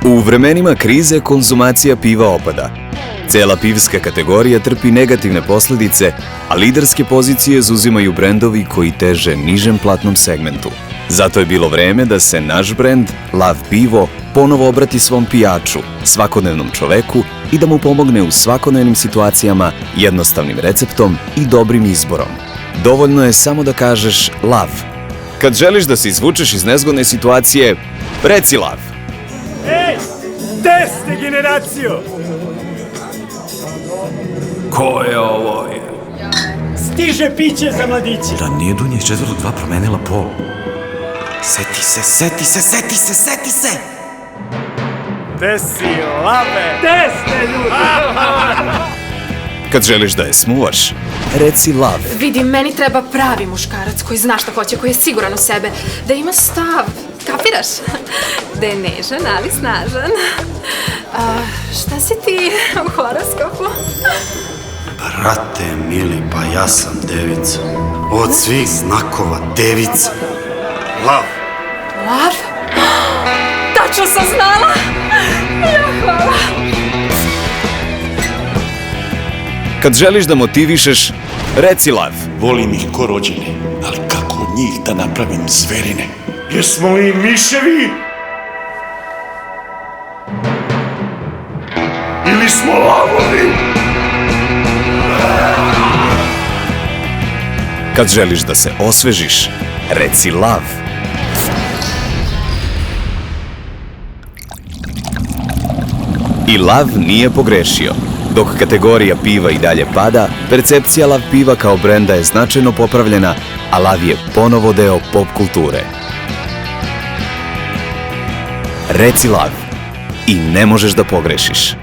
U vremenima krize konzumacija piva opada. Cela pivska kategorija trpi negativne posledice, a liderske pozicije zauzimaju brendovi koji teže nižem platnom segmentu. Zato je bilo vreme da se naš brend, Lav pivo, ponovo obrati svom pijaču, svakodnevnom čoveku i da mu pomogne u svakodnevnim situacijama jednostavnim receptom i dobrim izborom. Dovoljno je samo da kažeš Lav. Kad želiš da se izvučeš iz nezgodne situacije, reci Lav. Ej, gde ste generaciju? Ko je ovo? Stiže piće za mladiće. Da nije Dunja iz 4:2 promenila pol. Seti se! Gde si, Lave? Gde ste, ljudi? Kad želiš da je smuvaš, reci Lav. Vidi, meni treba pravi muškarac koji zna šta hoće, koji je siguran u sebe, da ima stav, kapiraš? Da je nežan, ali snažan. Šta si ti u horoskopu? Brate mili, pa ja sam devica. Od svih znakova devica. Lav. Lav? Tačno sam znala! Ja, hvala! Kad želiš da motivišeš, reci Lav. Volim ih ko rođene, ali kako od njih da napravim zverine? Jesmo li miševi? Ili smo lavovi? Kad želiš da se osvežiš, reci Lav. I Lav nije pogrešio. Dok kategorija piva i dalje pada, percepcija Lav piva kao brenda je značajno popravljena, a Lav je ponovo deo pop kulture. Reci Lav i ne možeš da pogrešiš.